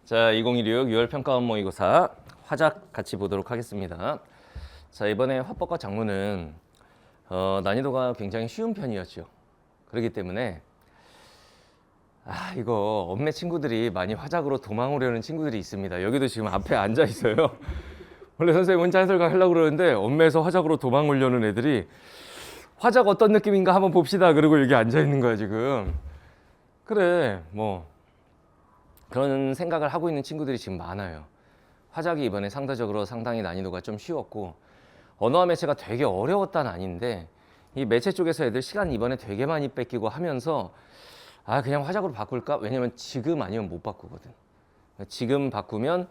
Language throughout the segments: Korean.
자, 2016 6월 평가원 모의고사 화작 같이 보도록 하겠습니다. 자, 이번에 화법과 작문은 난이도가 굉장히 쉬운 편이었죠. 그렇기 때문에 이거 엄매 친구들이 많이 화작으로 도망오려는 친구들이 있습니다. 여기도 지금 앞에 앉아 있어요. 원래 선생님 혼자 해설가 하려고 그러는데 엄매에서 화작으로 도망오려는 애들이 화작 어떤 느낌인가 한번 봅시다. 그러고 여기 앉아 있는 거야 지금. 그래 뭐 그런 생각을 하고 있는 친구들이 지금 많아요. 화작이 이번에 상대적으로 상당히 난이도가 좀 쉬웠고 언어와 매체가 되게 어려웠다는 아닌데 이 매체 쪽에서 애들 시간 이번에 되게 많이 뺏기고 하면서 그냥 화작으로 바꿀까? 왜냐면 지금 아니면 못 바꾸거든. 지금 바꾸면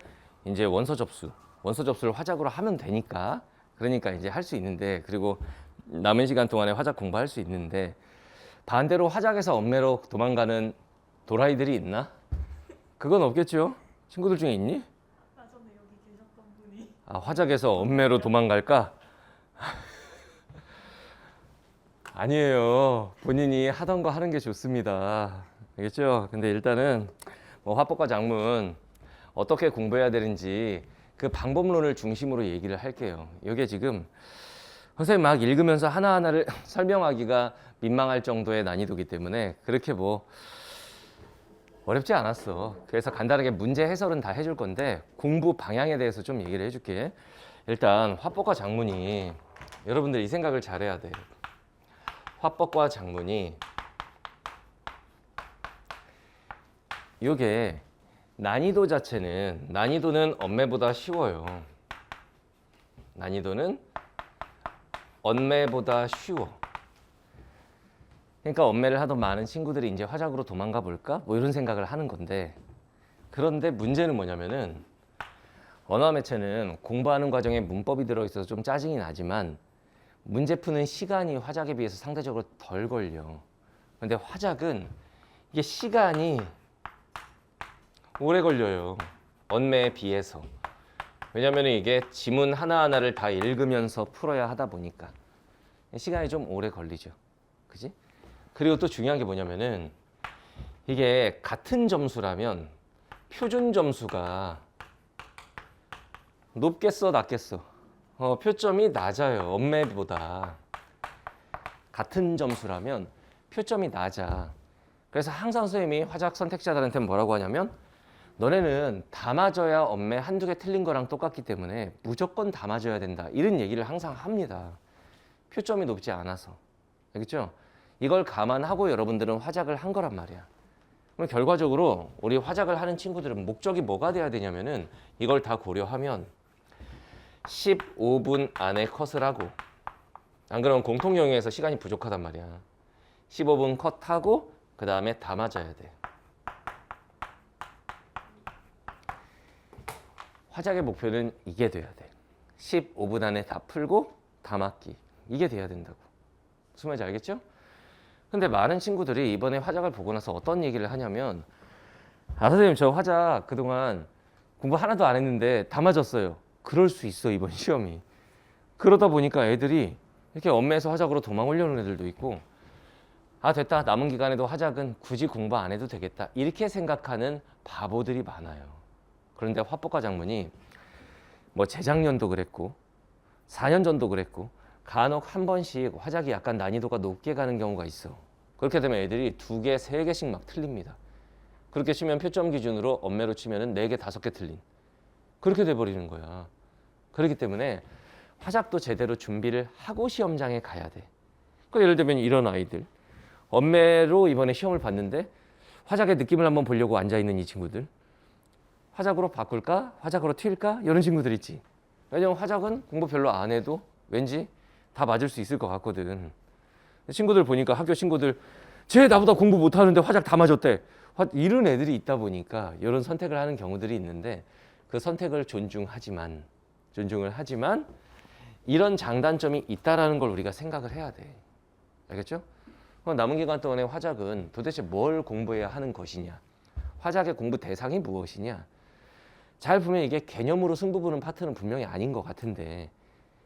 이제 원서 접수를 화작으로 하면 되니까 그러니까 이제 할 수 있는데 그리고 남은 시간 동안에 화작 공부할 수 있는데 반대로 화작에서 엄매로 도망가는 도라이들이 있나? 그건 없겠죠? 친구들 중에 있니? 전에 여기 계셨던 분이 화작에서 엄매로 도망갈까? 아니에요. 본인이 하던 거 하는 게 좋습니다. 알겠죠? 근데 일단은 뭐 화법과 작문 어떻게 공부해야 되는지 그 방법론을 중심으로 얘기를 할게요. 이게 지금 선생님 막 읽으면서 하나하나를 설명하기가 민망할 정도의 난이도이기 때문에 그렇게 뭐 어렵지 않았어. 그래서 간단하게 문제 해설은 다 해줄 건데 공부 방향에 대해서 좀 얘기를 해줄게. 일단 화법과 작문이 여러분들 이 생각을 잘해야 돼. 화법과 작문이 이게 난이도 자체는 난이도는 엄매보다 쉬워요. 난이도는 엄매보다 쉬워. 그러니까 엄매를 하던 많은 친구들이 이제 화작으로 도망가 볼까? 뭐 이런 생각을 하는 건데 그런데 문제는 뭐냐면은 언어와 매체는 공부하는 과정에 문법이 들어있어서 좀 짜증이 나지만 문제 푸는 시간이 화작에 비해서 상대적으로 덜 걸려. 근데 화작은 이게 시간이 오래 걸려요. 언매에 비해서. 왜냐면 이게 지문 하나하나를 다 읽으면서 풀어야 하다 보니까 시간이 좀 오래 걸리죠. 그지? 그리고 또 중요한 게 뭐냐면은 이게 같은 점수라면 표준 점수가 높겠어, 낮겠어? 표점이 낮아요. 엄매보다. 같은 점수라면 표점이 낮아. 그래서 항상 선생님이 화작 선택자들한테 뭐라고 하냐면 너네는 다 맞아야 엄매 한두 개 틀린 거랑 똑같기 때문에 무조건 다 맞아야 된다. 이런 얘기를 항상 합니다. 표점이 높지 않아서. 알겠죠? 이걸 감안하고 여러분들은 화작을 한 거란 말이야. 그럼 결과적으로 우리 화작을 하는 친구들은 목적이 뭐가 돼야 되냐면은 이걸 다 고려하면 15분 안에 컷을 하고 안 그러면 공통 영역에서 시간이 부족하단 말이야. 15분 컷하고 그 다음에 다 맞아야 돼. 화작의 목표는 이게 돼야 돼. 15분 안에 다 풀고 다 맞기. 이게 돼야 된다고. 무슨 말인지 알겠죠? 근데 많은 친구들이 이번에 화작을 보고 나서 어떤 얘기를 하냐면 선생님 저 화작 그동안 공부 하나도 안 했는데 다 맞았어요. 그럴 수 있어 이번 시험이. 그러다 보니까 애들이 이렇게 엄매에서 화작으로 도망오려는 애들도 있고 됐다 남은 기간에도 화작은 굳이 공부 안 해도 되겠다 이렇게 생각하는 바보들이 많아요. 그런데 화법과 작문이 뭐 재작년도 그랬고 4년 전도 그랬고 간혹 한 번씩 화작이 약간 난이도가 높게 가는 경우가 있어. 그렇게 되면 애들이 2개, 3개씩 막 틀립니다. 그렇게 치면 표점 기준으로 엄매로 치면은 4개, 5개 틀린. 그렇게 돼버리는 거야. 그렇기 때문에 화작도 제대로 준비를 하고 시험장에 가야 돼. 그러니까 예를 들면 이런 아이들. 엄매로 이번에 시험을 봤는데 화작의 느낌을 한번 보려고 앉아있는 이 친구들. 화작으로 바꿀까? 화작으로 튈까? 이런 친구들 있지. 왜냐면 화작은 공부 별로 안 해도 왠지 다 맞을 수 있을 것 같거든. 친구들 보니까 학교 친구들 쟤 나보다 공부 못하는데 화작 다 맞았대. 이런 애들이 있다 보니까 이런 선택을 하는 경우들이 있는데 그 선택을 존중을 하지만 이런 장단점이 있다라는 걸 우리가 생각을 해야 돼. 알겠죠? 그럼 남은 기간 동안에 화작은 도대체 뭘 공부해야 하는 것이냐? 화작의 공부 대상이 무엇이냐? 잘 보면 이게 개념으로 승부 보는 파트는 분명히 아닌 것 같은데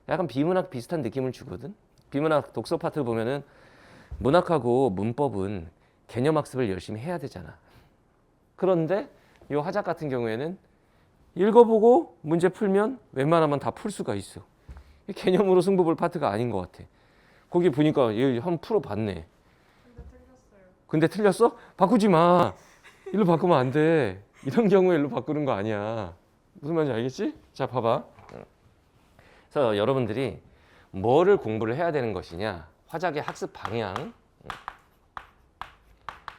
약간 비문학 비슷한 느낌을 주거든. 비문학 독서 파트 보면은 문학하고 문법은 개념 학습을 열심히 해야 되잖아. 그런데 이 화작 같은 경우에는 읽어보고 문제 풀면 웬만하면 다 풀 수가 있어. 개념으로 승부 볼 파트가 아닌 것 같아. 거기 보니까 얘 한번 풀어봤네. 근데 틀렸어요. 근데 틀렸어? 바꾸지 마. 일로 바꾸면 안 돼. 이런 경우에 일로 바꾸는 거 아니야. 무슨 말인지 알겠지? 자, 봐봐. 그래서 여러분들이 뭐를 공부를 해야 되는 것이냐. 화작의 학습 방향.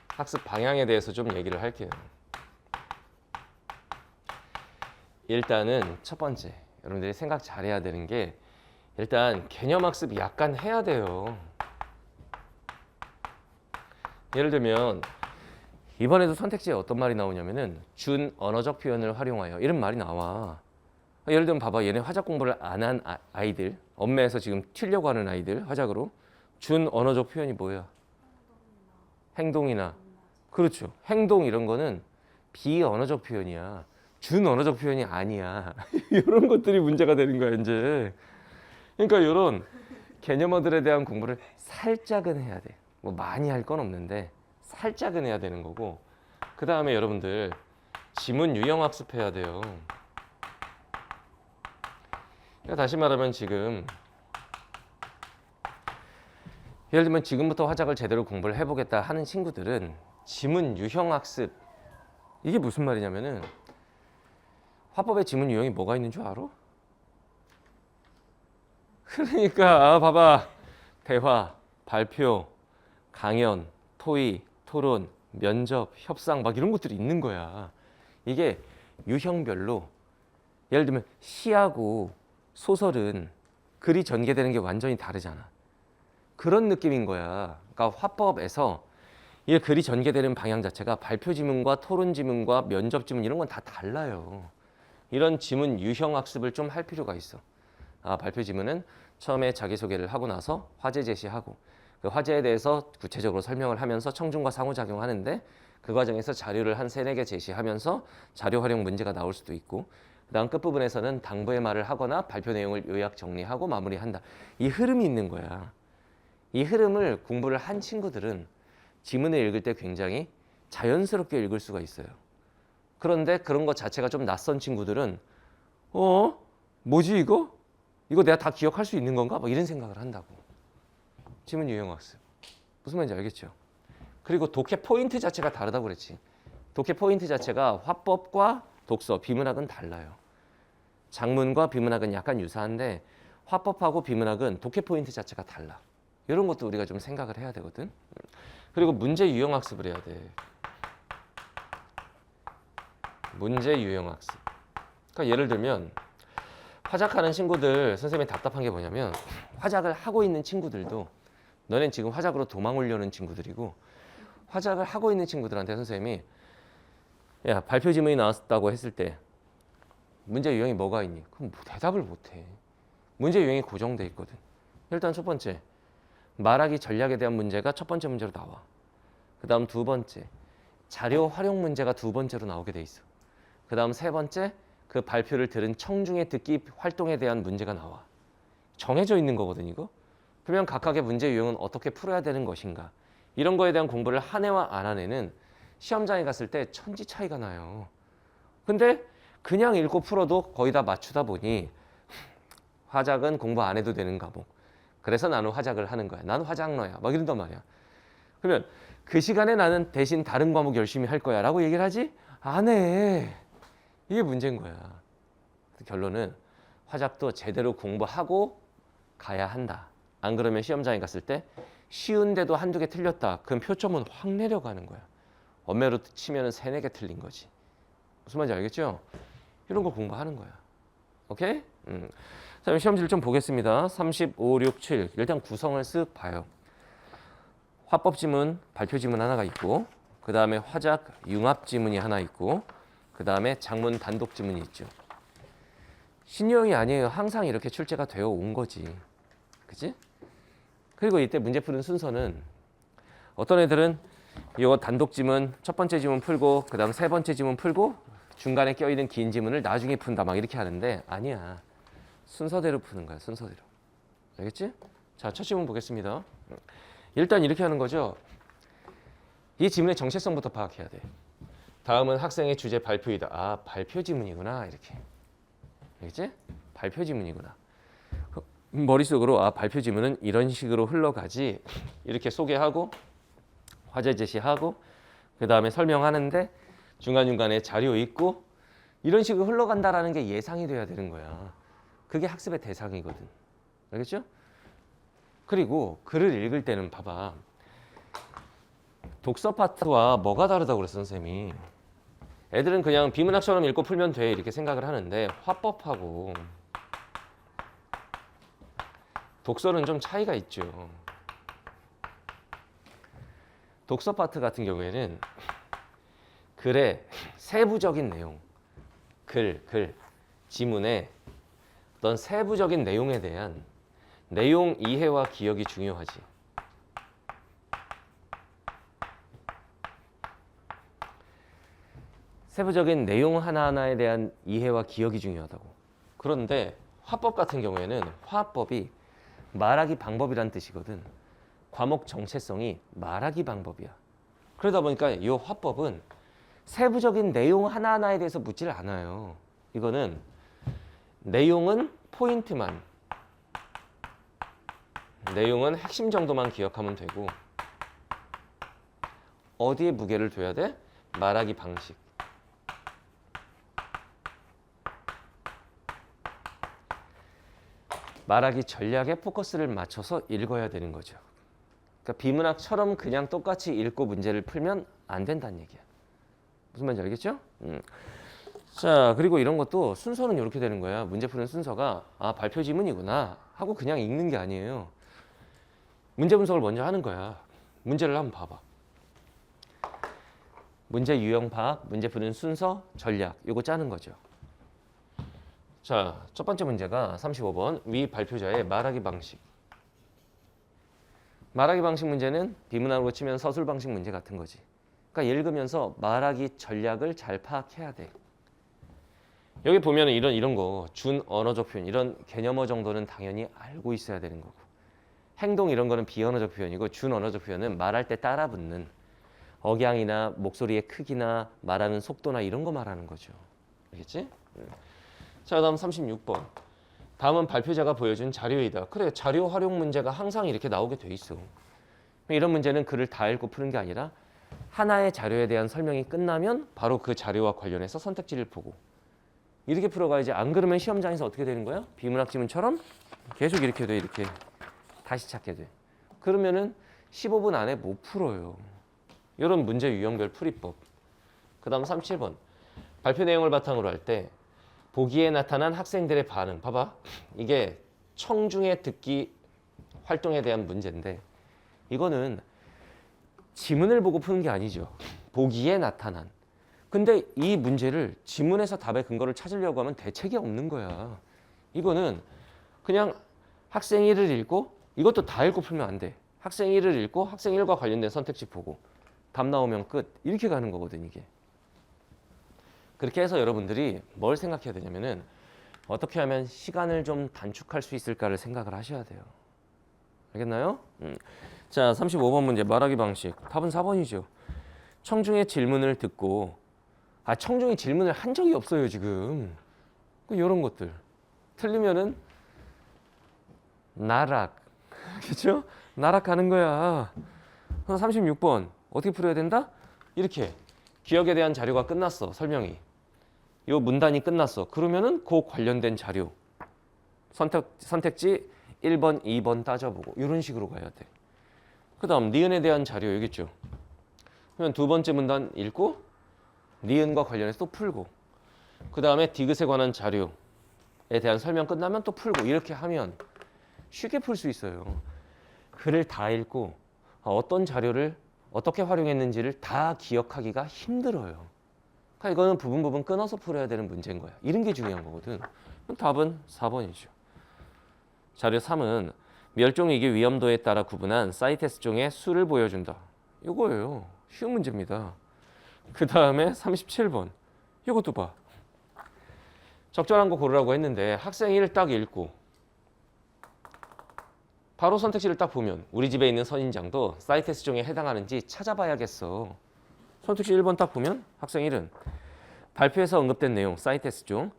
학습 방향에 대해서 좀 얘기를 할게요. 일단은 첫 번째, 여러분들이 생각 잘해야 되는 게 일단 개념 학습 약간 해야 돼요. 예를 들면 이번에도 선택지에 어떤 말이 나오냐면은 준 언어적 표현을 활용하여 이런 말이 나와. 예를 들면 봐봐, 얘네 화작 공부를 안 한 아이들, 엄매에서 지금 튀려고 하는 아이들 화작으로 준 언어적 표현이 뭐야? 행동이나. 그렇죠. 행동 이런 거는 비언어적 표현이야. 준 언어적 표현이 아니야. 이런 것들이 문제가 되는 거야 이제. 그러니까 이런 개념어들에 대한 공부를 살짝은 해야 돼. 뭐 많이 할 건 없는데 살짝은 해야 되는 거고, 그 다음에 여러분들 지문 유형 학습해야 돼요. 그러니까 다시 말하면 지금 예를 들면 지금부터 화작을 제대로 공부를 해보겠다 하는 친구들은 지문 유형 학습, 이게 무슨 말이냐면은 화법에 지문 유형이 뭐가 있는 줄 알아? 그러니까 봐봐, 대화, 발표, 강연, 토의, 토론, 면접, 협상 막 이런 것들이 있는 거야. 이게 유형별로, 예를 들면 시하고 소설은 글이 전개되는 게 완전히 다르잖아. 그런 느낌인 거야. 그러니까 화법에서 이 글이 전개되는 방향 자체가 발표 지문과 토론 지문과 면접 지문 이런 건 다 달라요. 이런 지문 유형 학습을 좀 할 필요가 있어. 발표 지문은 처음에 자기소개를 하고 나서 화제 제시하고 그 화제에 대해서 구체적으로 설명을 하면서 청중과 상호작용하는데 그 과정에서 자료를 한 3-4개 제시하면서 자료 활용 문제가 나올 수도 있고, 그 다음 끝부분에서는 당부의 말을 하거나 발표 내용을 요약 정리하고 마무리한다. 이 흐름이 있는 거야. 이 흐름을 공부를 한 친구들은 지문을 읽을 때 굉장히 자연스럽게 읽을 수가 있어요. 그런데 그런 것 자체가 좀 낯선 친구들은 뭐지 이거? 이거 내가 다 기억할 수 있는 건가? 막 이런 생각을 한다고. 지문 유형 학습. 무슨 말인지 알겠죠? 그리고 독해 포인트 자체가 다르다고 그랬지. 독해 포인트 자체가 화법과 독서, 비문학은 달라요. 장문과 비문학은 약간 유사한데 화법하고 비문학은 독해 포인트 자체가 달라. 이런 것도 우리가 좀 생각을 해야 되거든. 그리고 문제 유형 학습을 해야 돼. 문제 유형 학습. 그러니까 예를 들면 화작하는 친구들, 선생님이 답답한 게 뭐냐면 화작을 하고 있는 친구들도 너넨 지금 화작으로 도망 오려는 친구들이고, 화작을 하고 있는 친구들한테 선생님이 야, 발표 지문이 나왔다고 했을 때 문제 유형이 뭐가 있니? 그럼 대답을 못해. 문제 유형이 고정돼 있거든. 일단 첫 번째, 말하기 전략에 대한 문제가 첫 번째 문제로 나와. 그 다음 두 번째, 자료 활용 문제가 두 번째로 나오게 돼 있어. 그 다음 세 번째, 그 발표를 들은 청중의 듣기 활동에 대한 문제가 나와. 정해져 있는 거거든 이거. 그러면 각각의 문제 유형은 어떻게 풀어야 되는 것인가, 이런 거에 대한 공부를 한 해와 안 한 해는 시험장에 갔을 때 천지 차이가 나요. 근데 그냥 읽고 풀어도 거의 다 맞추다 보니 화작은 공부 안 해도 되는 과목, 그래서 나는 화작을 하는 거야, 나는 화작러야 막 이런단 말이야. 그러면 그 시간에 나는 대신 다른 과목 열심히 할 거야 라고 얘기를 하지? 안 해. 이게 문제인 거야. 결론은 화작도 제대로 공부하고 가야 한다. 안 그러면 시험장에 갔을 때 쉬운데도 한두 개 틀렸다, 그럼 표점은 확 내려가는 거야. 엄매로 치면 3-4개 틀린 거지. 무슨 말인지 알겠죠? 이런 거 공부하는 거야. 오케이? 자, 시험지를 좀 보겠습니다. 35, 6, 7. 일단 구성을 쓱 봐요. 화법 지문, 발표 지문 하나가 있고, 그 다음에 화작 융합 지문이 하나 있고, 그 다음에 장문 단독 지문이 있죠. 신유형이 아니에요. 항상 이렇게 출제가 되어 온 거지. 그치? 그리고 이때 문제 푸는 순서는 어떤 애들은 이거 단독 지문 첫 번째 지문 풀고 그 다음 세 번째 지문 풀고 중간에 껴있는 긴 지문을 나중에 푼다 막 이렇게 하는데, 아니야. 순서대로 푸는 거야. 순서대로. 알겠지? 자, 첫 지문 보겠습니다. 일단 이렇게 하는 거죠. 이 지문의 정체성부터 파악해야 돼. 다음은 학생의 주제 발표이다. 아, 발표 지문이구나. 이렇게. 알겠지? 발표 지문이구나. 머릿속으로 아, 발표 지문은 이런 식으로 흘러가지. 이렇게 소개하고 화제 제시하고 그 다음에 설명하는데 중간중간에 자료 있고 이런 식으로 흘러간다라는 게 예상이 돼야 되는 거야. 그게 학습의 대상이거든. 알겠죠? 그리고 글을 읽을 때는 봐봐. 독서 파트와 뭐가 다르다고 그랬어, 선생님이. 애들은 그냥 비문학처럼 읽고 풀면 돼 이렇게 생각을 하는데 화법하고 독서는 좀 차이가 있죠. 독서 파트 같은 경우에는 글의 세부적인 내용, 지문의 어떤 세부적인 내용에 대한 내용 이해와 기억이 중요하지. 세부적인 내용 하나하나에 대한 이해와 기억이 중요하다고. 그런데 화법 같은 경우에는 화법이 말하기 방법이란 뜻이거든. 과목 정체성이 말하기 방법이야. 그러다 보니까 이 화법은 세부적인 내용 하나하나에 대해서 묻지를 않아요. 이거는 내용은 포인트만, 내용은 핵심 정도만 기억하면 되고 어디에 무게를 둬야 돼? 말하기 방식. 말하기 전략에 포커스를 맞춰서 읽어야 되는 거죠. 그러니까 비문학처럼 그냥 똑같이 읽고 문제를 풀면 안 된다는 얘기야. 무슨 말인지 알겠죠? 자, 그리고 이런 것도 순서는 이렇게 되는 거야. 문제 푸는 순서가 아, 발표 지문이구나 하고 그냥 읽는 게 아니에요. 문제 분석을 먼저 하는 거야. 문제를 한번 봐봐. 문제 유형 파악, 문제 푸는 순서, 전략 이거 짜는 거죠. 자, 첫 번째 문제가 35번 위 발표자의 말하기 방식. 말하기 방식 문제는 비문학으로 치면 서술 방식 문제 같은 거지. 그러니까 읽으면서 말하기 전략을 잘 파악해야 돼. 여기 보면 이런 거 준 언어적 표현 이런 개념어 정도는 당연히 알고 있어야 되는 거고 행동 이런 거는 비언어적 표현이고 준 언어적 표현은 말할 때 따라 붙는 억양이나 목소리의 크기나 말하는 속도나 이런 거 말하는 거죠. 알겠지? 자, 다음 36번. 다음은 발표자가 보여준 자료이다. 그래, 자료 활용 문제가 항상 이렇게 나오게 돼 있어. 이런 문제는 글을 다 읽고 푸는 게 아니라 하나의 자료에 대한 설명이 끝나면 바로 그 자료와 관련해서 선택지를 보고 이렇게 풀어가야지. 안 그러면 시험장에서 어떻게 되는 거야? 비문학 지문처럼 계속 이렇게 돼. 이렇게 다시 찾게 돼. 그러면은 15분 안에 못 풀어요. 이런 문제 유형별 풀이법. 그 다음 37번. 발표 내용을 바탕으로 할 때 보기에 나타난 학생들의 반응. 봐봐. 이게 청중의 듣기 활동에 대한 문제인데 이거는 지문을 보고 푸는 게 아니죠. 보기에 나타난. 근데 이 문제를 지문에서 답의 근거를 찾으려고 하면 대책이 없는 거야. 이거는 그냥 학생 1을 읽고 이것도 다 읽고 풀면 안 돼. 학생 1을 읽고 학생 1과 관련된 선택지 보고 답 나오면 끝. 이렇게 가는 거거든 이게. 그렇게 해서 여러분들이 뭘 생각해야 되냐면은 어떻게 하면 시간을 좀 단축할 수 있을까를 생각을 하셔야 돼요. 알겠나요? 자, 35번 문제 말하기 방식. 답은 4번이죠. 청중의 질문을 듣고 청중이 질문을 한 적이 없어요 지금. 이런 것들 틀리면은 나락. 그렇죠? 나락가는 거야. 36번 어떻게 풀어야 된다? 이렇게 기억에 대한 자료가 끝났어. 설명이. 요 문단이 끝났어. 그러면은 그 관련된 자료 선택지 1번, 2번 따져보고 이런 식으로 가야 돼. 그 다음 니은에 대한 자료 여기 있죠. 그러면 두 번째 문단 읽고 니은과 관련해서 또 풀고 그 다음에 디귿에 관한 자료에 대한 설명 끝나면 또 풀고 이렇게 하면 쉽게 풀 수 있어요. 글을 다 읽고 어떤 자료를 어떻게 활용했는지를 다 기억하기가 힘들어요. 그러니까 이거는 부분 끊어서 풀어야 되는 문제인 거야. 이런 게 중요한 거거든. 그럼 답은 4번이죠. 자료 3은 멸종위기 위험도에 따라 구분한 사이테스종의 수를 보여준다. 이거예요. 쉬운 문제입니다. 그 다음에 37번. 이것도 봐. 적절한 거 고르라고 했는데 학생 1을 딱 읽고 바로 선택지를 딱 보면 우리 집에 있는 선인장도 사이테스종에 해당하는지 찾아봐야겠어. 선택지 1번 딱 보면 학생 1은 발표에서 언급된 내용, 사이테스 중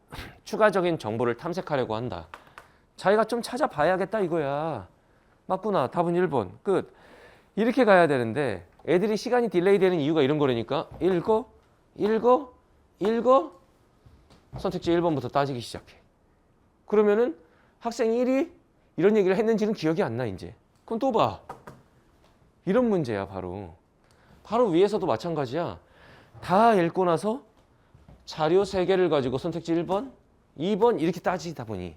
추가적인 정보를 탐색하려고 한다. 자기가 좀 찾아봐야겠다 이거야. 맞구나. 답은 1번. 끝. 이렇게 가야 되는데 애들이 시간이 딜레이 되는 이유가 이런 거라니까. 읽어, 읽어, 읽어. 선택지 1번부터 따지기 시작해. 그러면은 학생 1이 이런 얘기를 했는지는 기억이 안 나 이제. 그럼 또 봐. 이런 문제야 바로. 바로 위에서도 마찬가지야. 다 읽고 나서 자료 3개를 가지고 선택지 1번, 2번 이렇게 따지다 보니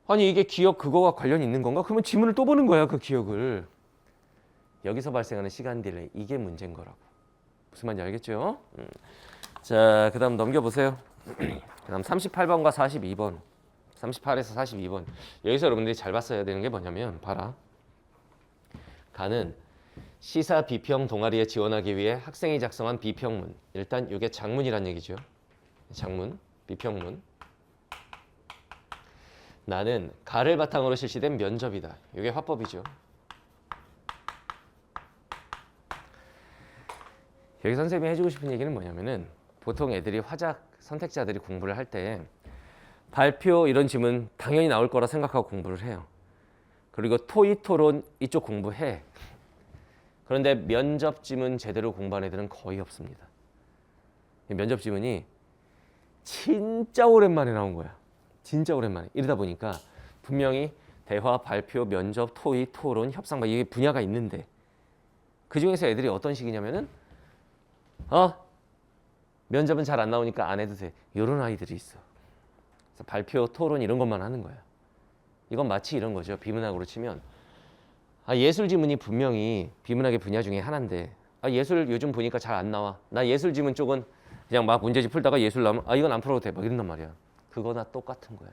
아니 이게 기억 그거와 관련이 있는 건가? 그러면 지문을 또 보는 거야 그 기억을. 여기서 발생하는 시간 딜레이 이게 문제인 거라고. 무슨 말인지 알겠죠? 자, 그 다음 넘겨보세요. 그 다음 38번과 42번 38에서 42번 여기서 여러분들이 잘 봤어야 되는 게 뭐냐면 봐라. 가는 시사 비평 동아리에 지원하기 위해 학생이 작성한 비평문. 일단 이게 장문이란 얘기죠. 장문, 비평문. 나는 가를 바탕으로 실시된 면접이다. 이게 화법이죠. 여기 선생님이 해주고 싶은 얘기는 뭐냐면은 보통 애들이 화작 선택자들이 공부를 할 때 발표 이런 질문 당연히 나올 거라 생각하고 공부를 해요. 그리고 토의 토론 이쪽 공부해. 그런데 면접 지문 제대로 공부한 애들은 거의 없습니다. 면접 지문이 진짜 오랜만에 나온 거야. 진짜 오랜만에. 이러다 보니까 분명히 대화, 발표, 면접, 토의, 토론, 협상 이게 분야가 있는데 그 중에서 애들이 어떤 식이냐면은 면접은 잘 안 나오니까 안 해도 돼. 이런 아이들이 있어. 그래서 발표, 토론 이런 것만 하는 거야. 이건 마치 이런 거죠. 비문학으로 치면 예술 지문이 분명히 비문학의 분야 중에 하나인데 예술 요즘 보니까 잘 안 나와. 나 예술 지문 쪽은 그냥 막 문제집 풀다가 예술 나오면 이건 안 풀어도 돼. 막 이런단 말이야. 그거나 똑같은 거야.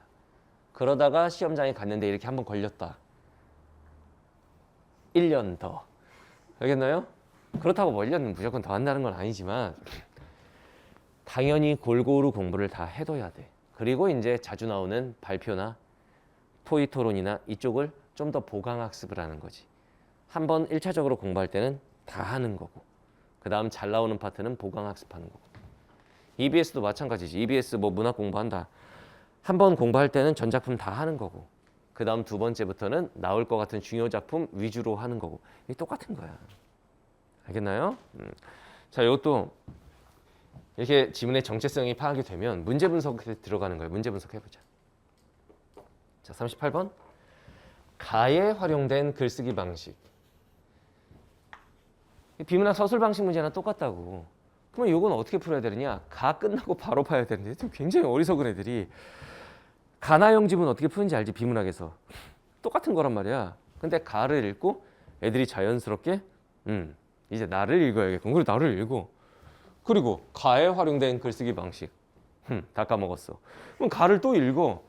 그러다가 시험장에 갔는데 이렇게 한번 걸렸다. 1년 더. 알겠나요? 그렇다고 뭐 1년은 무조건 더 한다는 건 아니지만 당연히 골고루 공부를 다 해둬야 돼. 그리고 이제 자주 나오는 발표나 토의 토론이나 이쪽을 좀 더 보강학습을 하는 거지. 한번 1차적으로 공부할 때는 다 하는 거고 그 다음 잘 나오는 파트는 보강학습하는 거고. EBS도 마찬가지지. EBS 뭐 문학 공부한다. 한번 공부할 때는 전작품 다 하는 거고 그 다음 두 번째부터는 나올 것 같은 중요 작품 위주로 하는 거고 이게 똑같은 거야. 알겠나요? 자, 이것도 이렇게 지문의 정체성이 파악이 되면 문제 분석에 들어가는 거예요. 문제 분석 해보자. 자, 38번. 가에 활용된 글쓰기 방식. 비문학 서술 방식 문제랑 똑같다고. 그러면 이건 어떻게 풀어야 되느냐? 가 끝나고 바로 봐야 되는데 굉장히 어리석은 애들이 가나형 지문 어떻게 푸는지 알지? 비문학에서. 똑같은 거란 말이야. 근데 가를 읽고 애들이 자연스럽게 이제 나를 읽어야겠고 그리고 나를 읽어. 그리고 가에 활용된 글쓰기 방식. 다 까먹었어. 그럼 가를 또 읽어.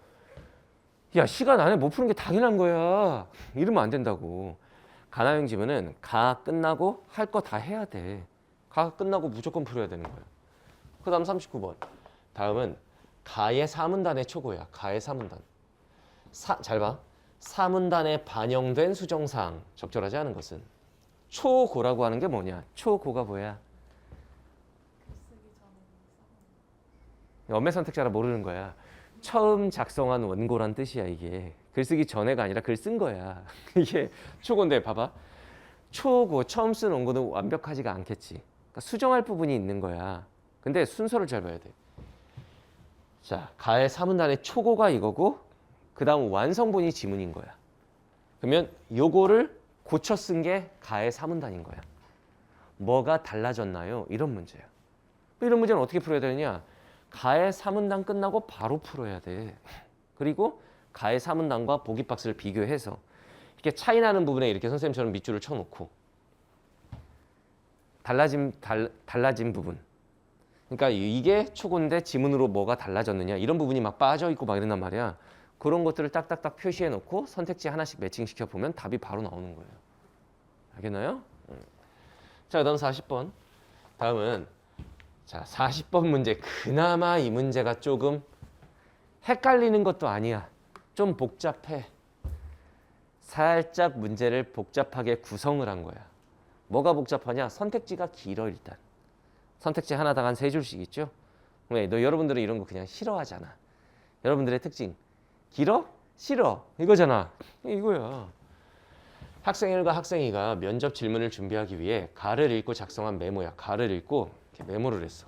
야, 시간 안에 못 푸는 게 당연한 거야. 이러면 안 된다고. 가나형 지문은 가 끝나고 할 거 다 해야 돼. 가 끝나고 무조건 풀어야 되는 거야. 그 다음 39번. 다음은 가의 사문단의 초고야. 가의 사문단. 잘 봐. 사문단에 반영된 수정사항. 적절하지 않은 것은. 초고라고 하는 게 뭐냐? 초고가 뭐야? 엄매 선택자라 모르는 거야. 처음 작성한 원고란 뜻이야 이게. 글쓰기 전에가 아니라 글 쓴 거야. 이게 초고인데 봐봐. 초고 처음 쓴 원고는 완벽하지가 않겠지. 그러니까 수정할 부분이 있는 거야. 근데 순서를 잘 봐야 돼. 자, 가의 사문단의 초고가 이거고 그 다음 완성본이 지문인 거야. 그러면 요거를 고쳐 쓴 게 가의 사문단인 거야. 뭐가 달라졌나요? 이런 문제야. 이런 문제는 어떻게 풀어야 되느냐? 가의 사문단 끝나고 바로 풀어야 돼. 그리고 가의 사문단과 보기 박스를 비교해서 이렇게 차이 나는 부분에 이렇게 선생님처럼 밑줄을 쳐놓고 달라진 부분. 그러니까 이게 초고인데 지문으로 뭐가 달라졌느냐 이런 부분이 막 빠져 있고 막 이런단 말이야. 그런 것들을 딱딱딱 표시해 놓고 선택지 하나씩 매칭시켜 보면 답이 바로 나오는 거예요. 알겠나요? 자, 그다음 40번. 다음은 자, 40번 문제. 그나마 이 문제가 조금 헷갈리는 것도 아니야. 좀 복잡해. 살짝 문제를 복잡하게 구성을 한 거야. 뭐가 복잡하냐? 선택지가 길어 일단. 선택지 하나당 한 3줄씩 있죠? 왜? 여러분들은 이런 거 그냥 싫어하잖아. 여러분들의 특징. 길어? 싫어. 이거잖아. 이거야. 학생 1과 학생 2가 면접 질문을 준비하기 위해 가를 읽고 작성한 메모야. 가를 읽고 이렇게 메모를 했어.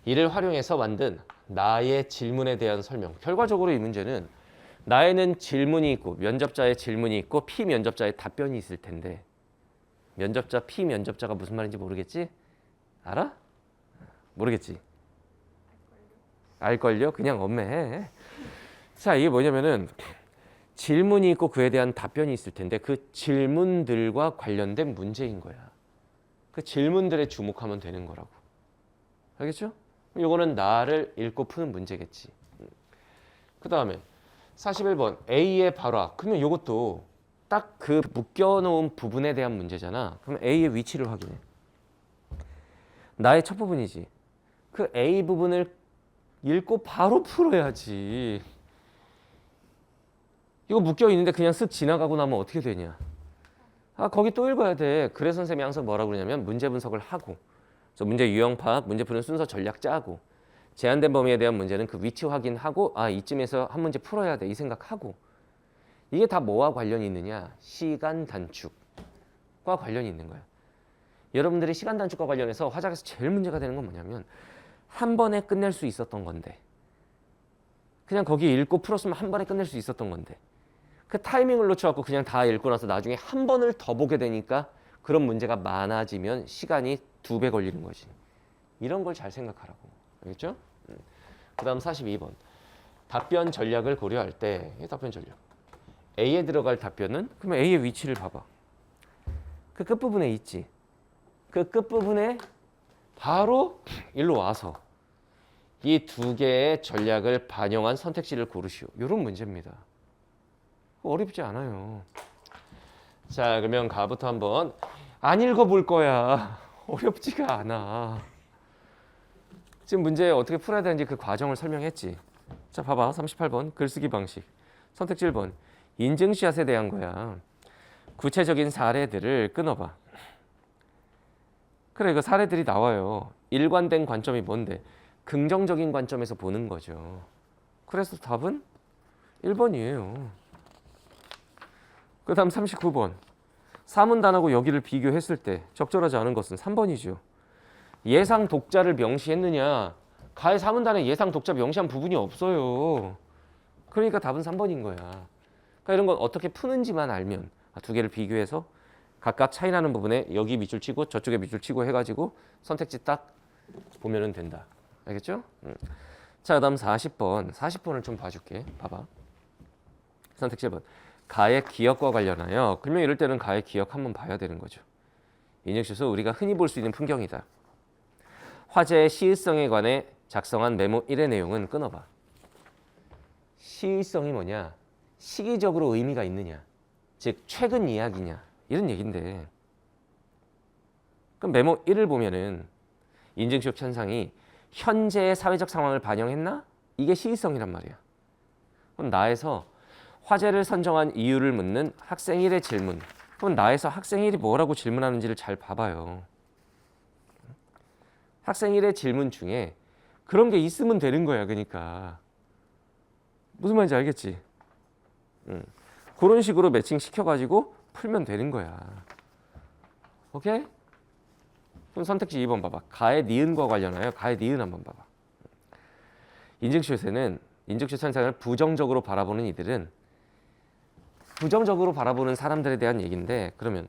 이를 활용해서 만든 나의 질문에 대한 설명. 결과적으로 이 문제는 나에는 질문이 있고 면접자의 질문이 있고 피면접자의 답변이 있을 텐데 면접자, 피면접자가 무슨 말인지 모르겠지? 알아? 모르겠지? 알걸요? 그냥 엄매해. 자, 이게 뭐냐면은 질문이 있고 그에 대한 답변이 있을 텐데 그 질문들과 관련된 문제인 거야. 그 질문들에 주목하면 되는 거라고. 알겠죠? 이거는 나를 읽고 푸는 문제겠지. 그 다음에 41번 A의 발화. 그러면 이것도 딱 그 묶여놓은 부분에 대한 문제잖아. 그럼 A의 위치를 확인해. 나의 첫 부분이지. 그 A 부분을 읽고 바로 풀어야지. 이거 묶여 있는데 그냥 쓱 지나가고 나면 어떻게 되냐. 아, 거기 또 읽어야 돼. 그래서 선생님이 항상 뭐라고 그러냐면 문제 분석을 하고 그래서 문제 유형 파악, 문제 푸는 순서 전략 짜고 제한된 범위에 대한 문제는 그 위치 확인하고 아, 이쯤에서 한 문제 풀어야 돼. 이 생각하고 이게 다 뭐와 관련이 있느냐? 시간 단축과 관련이 있는 거야. 여러분들이 시간 단축과 관련해서 화작에서 제일 문제가 되는 건 뭐냐면 한 번에 끝낼 수 있었던 건데 그냥 거기 읽고 풀었으면 한 번에 끝낼 수 있었던 건데 그 타이밍을 놓쳐갖고 그냥 다 읽고 나서 나중에 한 번을 더 보게 되니까 그런 문제가 많아지면 시간이 2배 걸리는 거지. 이런 걸 잘 생각하라고. 알겠죠? 그 다음 42번. 답변 전략을 고려할 때 답변 전략. A에 들어갈 답변은 그러면 A의 위치를 봐봐. 그 끝부분에 있지. 그 끝부분에 바로 일로 와서 이 2개의 전략을 반영한 선택지를 고르시오. 이런 문제입니다. 어렵지 않아요. 자, 그러면 가부터 한번 안 읽어볼 거야. 어렵지가 않아. 지금 문제 어떻게 풀어야 되는지 그 과정을 설명했지. 자, 봐봐. 38번 글쓰기 방식. 선택지 1번 인증샷에 대한 거야. 구체적인 사례들을 끊어봐. 그래, 그 사례들이 나와요. 일관된 관점이 뭔데? 긍정적인 관점에서 보는 거죠. 그래서 답은 1번이에요. 그 다음 39번. 사문단하고 여기를 비교했을 때 적절하지 않은 것은 3번이죠. 예상 독자를 명시했느냐? 가의 사문단에 예상 독자 명시한 부분이 없어요. 그러니까 답은 3번인 거야. 그러니까 이런 건 어떻게 푸는지만 알면 2개를 비교해서 각각 차이나는 부분에 여기 밑줄 치고 저쪽에 밑줄 치고 해가지고 선택지 딱 보면은 된다. 알겠죠? 자, 그 다음 40번. 40번을 좀 봐줄게. 봐봐. 선택지 1번. 가의 기억과 관련하여. 그러면 이럴 때는 가의 기억 한번 봐야 되는 거죠. 인증샷은 우리가 흔히 볼 수 있는 풍경이다. 화제의 시의성에 관해 작성한 메모 1의 내용은 끊어봐. 시의성이 뭐냐? 시기적으로 의미가 있느냐? 즉 최근 이야기냐? 이런 얘기인데 그럼 메모 1을 보면은 인증샷 현상이 현재의 사회적 상황을 반영했나? 이게 시의성이란 말이야. 그럼 나에서 화제를 선정한 이유를 묻는 학생 1의 질문. 그럼 나에서 학생 1이 뭐라고 질문하는지를 잘 봐봐요. 학생 1의 질문 중에 그런 게 있으면 되는 거야. 그러니까 무슨 말인지 알겠지? 그런 식으로 매칭 시켜가지고 풀면 되는 거야. 오케이? 그럼 선택지 2번 봐봐. 가의 니은과 관련하여 가의 니은 한번 봐봐. 인증샷에는 인증샷 현상을 부정적으로 바라보는 이들은 부정적으로 바라보는 사람들에 대한 얘기인데 그러면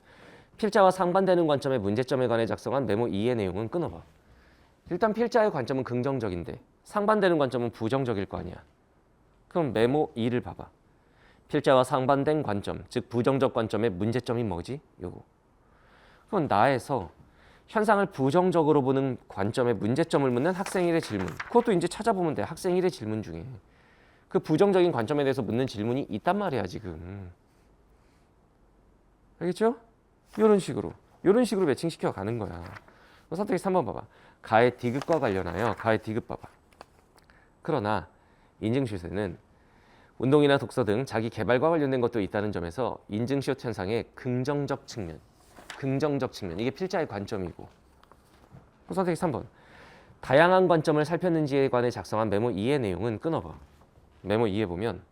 필자와 상반되는 관점의 문제점에 관해 작성한 메모 2의 내용은 끊어봐. 일단 필자의 관점은 긍정적인데 상반되는 관점은 부정적일 거 아니야. 그럼 메모 2를 봐봐. 필자와 상반된 관점, 즉 부정적 관점의 문제점이 뭐지? 요거. 그럼 나에서 현상을 부정적으로 보는 관점의 문제점을 묻는 학생 1의 질문. 그것도 이제 찾아보면 돼. 학생 1의 질문 중에. 그 부정적인 관점에 대해서 묻는 질문이 있단 말이야, 지금. 알겠죠? 이런 식으로 매칭시켜 가는 거야. 선택지 3번 봐봐. 가의 디귿과 관련하여 가의 디귿 봐봐. 그러나 인증샷에는 운동이나 독서 등 자기 개발과 관련된 것도 있다는 점에서 인증샷 현상의 긍정적 측면, 긍정적 측면. 이게 필자의 관점이고. 선택지 3번. 다양한 관점을 살폈는지에 관해 작성한 메모 2의 내용은 끊어봐. 메모 2에 보면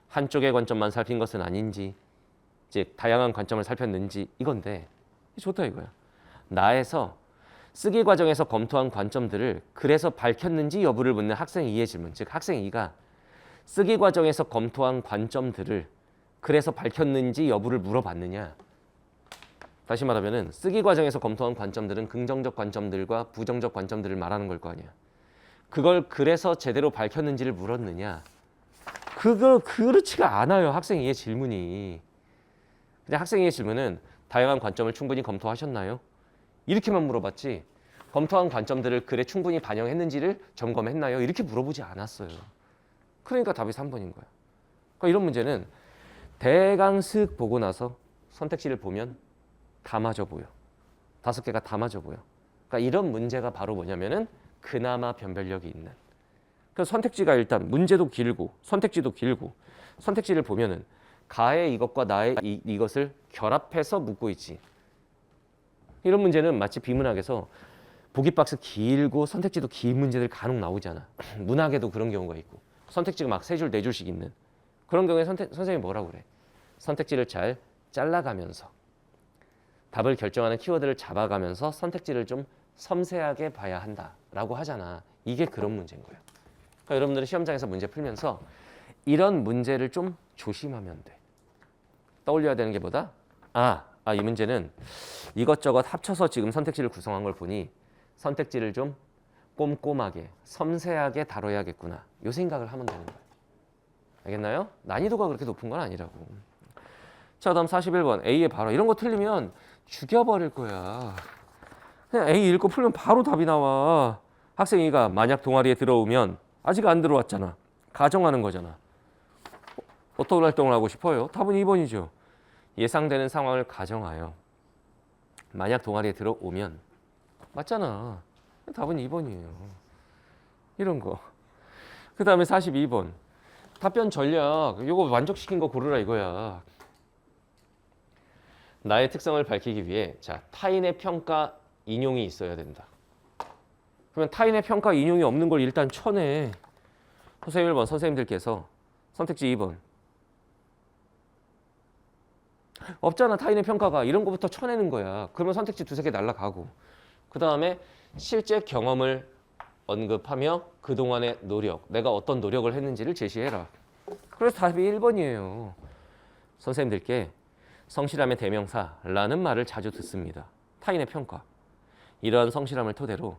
한쪽의 관점만 살핀 것은 아닌지, 즉 다양한 관점을 살폈는지 이건데 좋다 이거야. 나에서 쓰기 과정에서 검토한 관점들을 그래서 밝혔는지 여부를 묻는 학생 2의 질문. 즉 학생 2가 쓰기 과정에서 검토한 관점들을 그래서 밝혔는지 여부를 물어봤느냐. 다시 말하면은 쓰기 과정에서 검토한 관점들은 긍정적 관점들과 부정적 관점들을 말하는 걸 거 아니야. 그걸 그래서 제대로 밝혔는지를 물었느냐. 그거 그렇지가 않아요. 학생 2의 질문이. 그냥 학생 2의 질문은 다양한 관점을 충분히 검토하셨나요? 이렇게만 물어봤지 검토한 관점들을 글에 충분히 반영했는지를 점검했나요? 이렇게 물어보지 않았어요. 그러니까 답이 3번인 거야. 그러니까 이런 문제는 대강 슥 보고 나서 선택지를 보면 다 맞아 보여. 5개가 다 맞아 보여. 그러니까 이런 문제가 바로 뭐냐면은 그나마 변별력이 있는. 그래서 선택지가 일단 문제도 길고 선택지도 길고 선택지를 보면은 가의 이것과 나의 이것을 결합해서 묻고 있지. 이런 문제는 마치 비문학에서 보기 박스 길고 선택지도 긴 문제들 간혹 나오잖아. 문학에도 그런 경우가 있고 선택지가 막 3줄, 4줄씩 있는 그런 경우에 선생님이 뭐라고 그래? 선택지를 잘 잘라가면서 답을 결정하는 키워드를 잡아가면서 선택지를 좀 섬세하게 봐야 한다라고 하잖아. 이게 그런 문제인 거예요. 그러니까 여러분들이 시험장에서 문제 풀면서 이런 문제를 좀 조심하면 돼. 떠올려야 되는 게 뭐다? 이 문제는 이것저것 합쳐서 지금 선택지를 구성한 걸 보니 선택지를 좀 꼼꼼하게 섬세하게 다뤄야겠구나. 이 생각을 하면 되는 거예요. 알겠나요? 난이도가 그렇게 높은 건 아니라고. 자, 다음 41번 A의 발화. 이런 거 틀리면 죽여버릴 거야. 그냥 A 읽고 풀면 바로 답이 나와. 학생이가 만약 동아리에 들어오면 아직 안 들어왔잖아. 가정하는 거잖아. 어떤 활동을 하고 싶어요? 답은 2번이죠. 예상되는 상황을 가정하여 만약 동아리에 들어오면 맞잖아. 답은 2번이에요. 이런 거. 그 다음에 42번. 답변 전략. 이거 만족시킨 거 고르라 이거야. 나의 특성을 밝히기 위해 자 타인의 평가 인용이 있어야 된다. 그러면 타인의 평가 인용이 없는 걸 일단 쳐내. 선생님 1번 선생님들께서 선택지 2번 없잖아. 타인의 평가가 이런 거부터 쳐내는 거야. 그러면 선택지 2-3개 날라가고 그 다음에 실제 경험을 언급하며 그동안의 노력 내가 어떤 노력을 했는지를 제시해라. 그래서 답이 1번이에요. 선생님들께 성실함의 대명사라는 말을 자주 듣습니다. 타인의 평가. 이러한 성실함을 토대로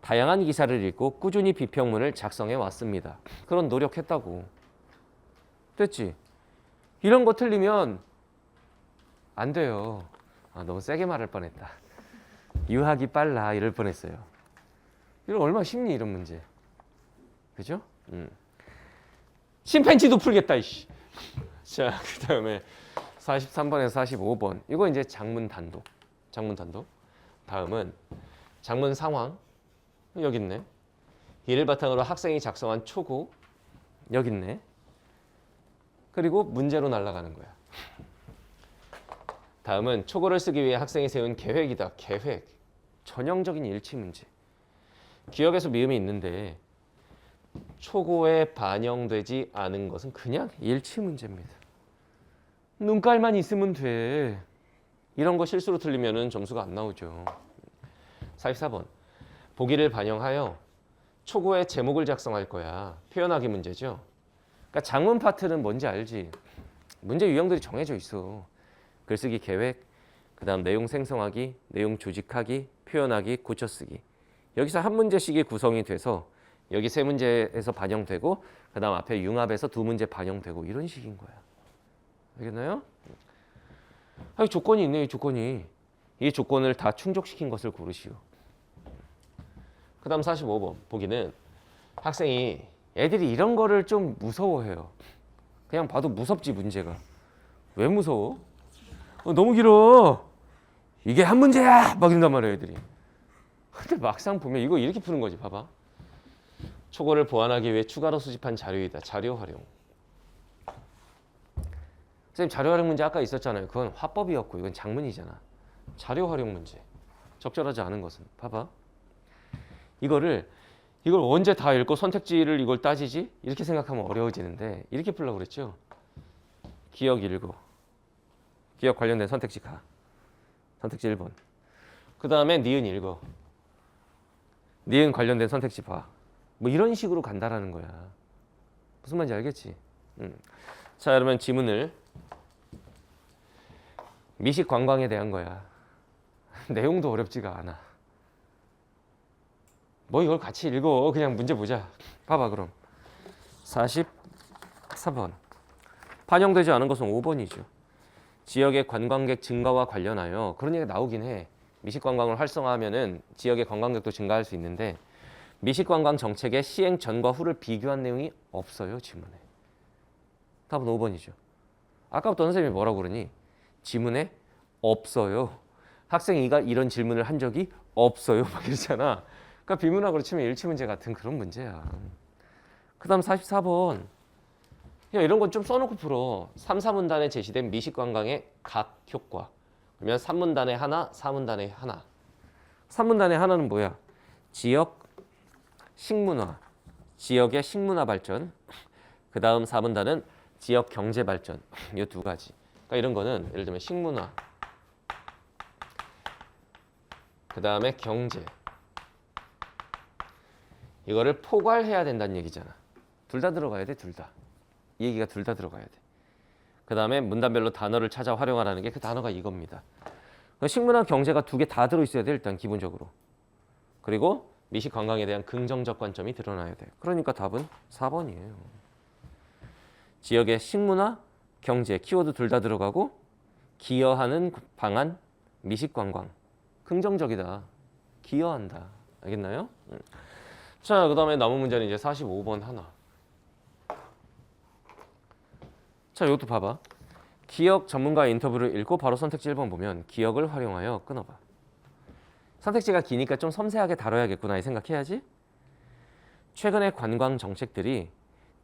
다양한 기사를 읽고 꾸준히 비평문을 작성해 왔습니다. 그런 노력했다고. 됐지? 이런 거 틀리면 안 돼요. 너무 세게 말할 뻔했다. 유학이 빨라 이럴 뻔했어요. 이런 얼마나 쉽니 이런 문제. 그죠? 심팬지도 풀겠다 이씨. 자, 그 다음에 43번에서 45번. 이거 이제 장문 단독. 다음은 장문 상황. 여기 있네. 이를 바탕으로 학생이 작성한 초고. 여기 있네. 그리고 문제로 날아가는 거야. 다음은 초고를 쓰기 위해 학생이 세운 계획이다. 계획. 전형적인 일치 문제. 기억에서 미음이 있는데 초고에 반영되지 않은 것은 그냥 일치 문제입니다. 눈깔만 있으면 돼. 이런 거 실수로 틀리면 점수가 안 나오죠. 44번. 보기를 반영하여 초고의 제목을 작성할 거야. 표현하기 문제죠. 그러니까 장문 파트는 뭔지 알지? 문제 유형들이 정해져 있어. 글쓰기 계획, 그 다음 내용 생성하기, 내용 조직하기, 표현하기, 고쳐쓰기. 여기서 한 문제씩이 구성이 돼서 여기 3문제에서 반영되고 그 다음 앞에 융합해서 2문제 반영되고 이런 식인 거야. 알겠나요? 조건이 있네. 이 조건이. 이 조건을 다 충족시킨 것을 고르시오. 그 다음 45번 보기는 학생이 애들이 이런 거를 좀 무서워해요. 그냥 봐도 무섭지 문제가. 왜 무서워? 너무 길어. 이게 한 문제야 막 이런단 말이에요 애들이. 근데 막상 보면 이거 이렇게 푸는 거지. 봐봐. 초고를 보완하기 위해 추가로 수집한 자료이다. 자료 활용. 선생님 자료 활용 문제 아까 있었잖아요. 그건 화법이었고 이건 장문이잖아. 자료 활용 문제. 적절하지 않은 것은 봐봐. 이걸 언제 다 읽고 선택지를 이걸 따지지? 이렇게 생각하면 어려워지는데 이렇게 풀려고 그랬죠. 기억 읽고 기억 관련된 선택지 가. 선택지 1번. 그 다음에 니은 읽어. 니은 관련된 선택지 봐. 뭐 이런 식으로 간다라는 거야. 무슨 말인지 알겠지? 자, 그러면 지문을 미식 관광에 대한 거야. 내용도 어렵지가 않아. 뭐 이걸 같이 읽어. 그냥 문제 보자. 봐봐 그럼. 44번. 반영되지 않은 것은 5번이죠. 지역의 관광객 증가와 관련하여 그런 얘기가 나오긴 해. 미식관광을 활성화하면은 지역의 관광객도 증가할 수 있는데 미식관광 정책의 시행 전과 후를 비교한 내용이 없어요. 지문에. 답은 5번이죠. 아까부터 선생님이 뭐라고 그러니? 지문에 없어요. 학생이가 이런 질문을 한 적이 없어요. 막 이러잖아. 그러니까 비문학으로 치면 일치문제 같은 그런 문제야. 그 다음 44번. 야, 이런 건 좀 써놓고 풀어. 3, 4문단에 제시된 미식관광의 각 효과. 그러면 3문단에 하나, 4문단에 하나. 3문단에 하나는 뭐야? 지역 식문화, 지역의 식문화 발전. 그 다음 4문단은 지역 경제 발전. 이 두 가지. 그러니까 이런 거는 예를 들면 식문화, 그 다음에 경제. 이거를 포괄해야 된다는 얘기잖아. 둘 다 들어가야 돼, 둘 다. 이 얘기가 둘 다 들어가야 돼. 그 다음에 문단별로 단어를 찾아 활용하라는 게 그 단어가 이겁니다. 식문화 경제가 두 개 다 들어있어야 돼, 일단 기본적으로. 그리고 미식 관광에 대한 긍정적 관점이 드러나야 돼. 그러니까 답은 4번이에요. 지역의 식문화, 경제, 키워드 둘 다 들어가고 기여하는 방안, 미식 관광. 긍정적이다. 기여한다. 알겠나요? 자, 그 다음에 남은 문제는 이제 45번 하나. 자, 이것도 봐봐. 기억 전문가 인터뷰를 읽고 바로 선택지 1번 보면 기억을 활용하여 끊어봐. 선택지가 기니까 좀 섬세하게 다뤄야겠구나 이 생각해야지. 최근의 관광 정책들이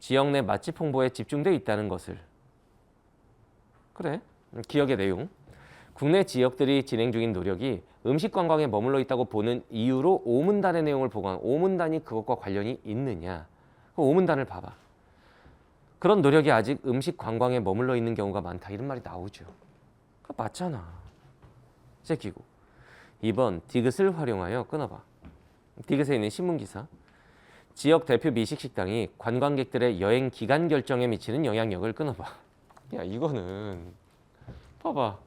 지역 내 맛집 홍보에 집중돼 있다는 것을. 그래. 기억의 내용. 국내 지역들이 진행 중인 노력이 음식 관광에 머물러 있다고 보는 이유로 오문단의 내용을 보관. 오문단이 그것과 관련이 있느냐. 그 오문단을 봐봐. 그런 노력이 아직 음식 관광에 머물러 있는 경우가 많다. 이런 말이 나오죠. 그거 맞잖아. 제끼고. 2번 디귿을 활용하여 끊어봐. 디귿에 있는 신문기사. 지역 대표 미식 식당이 관광객들의 여행 기간 결정에 미치는 영향력을 끊어봐. 야, 이거는 봐봐.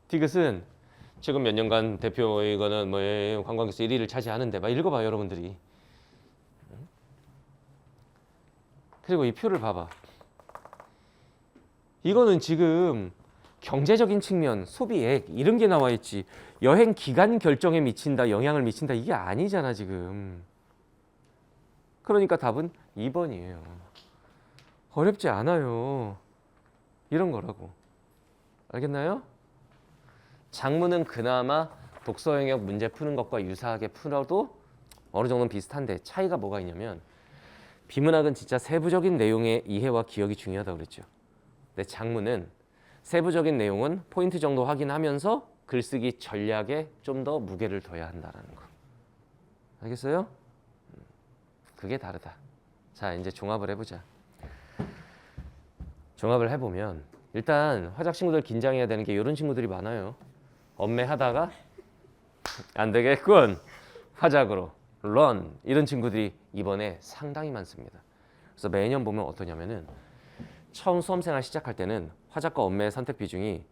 디귿은 최근 몇 년간 대표이거는 뭐 관광객수 1위를 차지하는데 막 읽어봐 여러분들이. 그리고 이 표를 봐봐. 이거는 지금 경제적인 측면, 소비액 이런 게 나와 있지. 여행 기간 결정에 미친다, 영향을 미친다 이게 아니잖아 지금. 그러니까 답은 2번이에요. 어렵지 않아요. 이런 거라고. 알겠나요? 작문은 그나마 독서 영역 문제 푸는 것과 유사하게 풀어도 어느 정도는 비슷한데 차이가 뭐가 있냐면 비문학은 진짜 세부적인 내용의 이해와 기억이 중요하다고 그랬죠. 근데 작문은 세부적인 내용은 포인트 정도 확인하면서 글쓰기 전략에 좀 더 무게를 둬야 한다는 거. 알겠어요? 그게 다르다. 자, 이제 종합을 해보자. 종합을 해보면 일단 화작 친구들 긴장해야 되는 게 이런 친구들이 많아요. 엄매하다가 안 되겠군. 화작으로 런 이런 친구들이 이번에 상당히 많습니다. 그래서 매년 보면 어떠냐면은 처음 수험생활 시작할 때는 화작과 엄매의 선택 비중이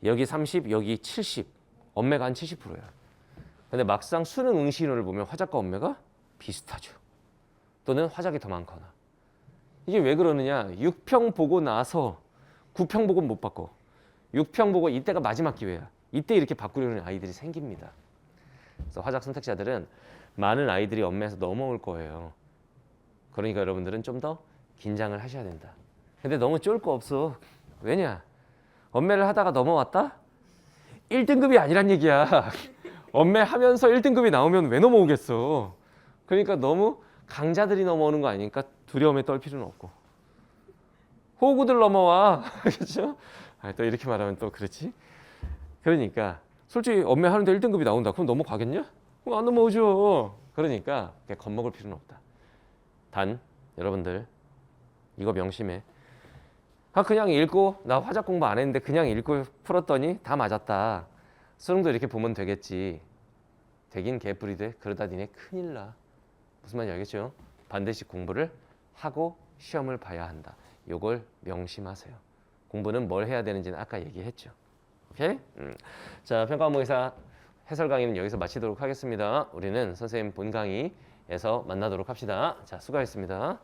여기 30, 여기 70, 엄매가 한 70%야. 근데 막상 수능 응시인원을 보면 화작과 엄매가 비슷하죠. 또는 화작이 더 많거나. 이게 왜 그러느냐? 6평 보고 나서 9평 보고 못 바꿔. 6평 보고 이때가 마지막 기회야. 이때 이렇게 바꾸려는 아이들이 생깁니다. 그래서 화작 선택자들은 많은 아이들이 엄매에서 넘어올 거예요. 그러니까 여러분들은 좀 더 긴장을 하셔야 된다. 근데 너무 쫄 거 없어. 왜냐? 엄매를 하다가 넘어왔다? 1등급이 아니란 얘기야. 엄매 하면서 1등급이 나오면 왜 넘어오겠어. 그러니까 너무 강자들이 넘어오는 거 아니니까 두려움에 떨 필요는 없고. 호구들 넘어와. 그렇죠? 또 이렇게 말하면 또 그렇지. 그러니까 솔직히 엄매 하는데 1등급이 나온다. 그럼 넘어가겠냐? 그럼 안 넘어오죠. 그러니까 겁먹을 필요는 없다. 단 여러분들 이거 명심해. 그냥 읽고 나 화작 공부 안 했는데 그냥 읽고 풀었더니 다 맞았다. 수능도 이렇게 보면 되겠지. 되긴 개뿔이 돼. 그러다 니네 큰일 나. 무슨 말인지 알겠죠? 반드시 공부를 하고 시험을 봐야 한다. 요걸 명심하세요. 공부는 뭘 해야 되는지는 아까 얘기했죠. 오케이? 자, 평가원모의사 해설 강의는 여기서 마치도록 하겠습니다. 우리는 선생님 본 강의에서 만나도록 합시다. 자, 수고하셨습니다.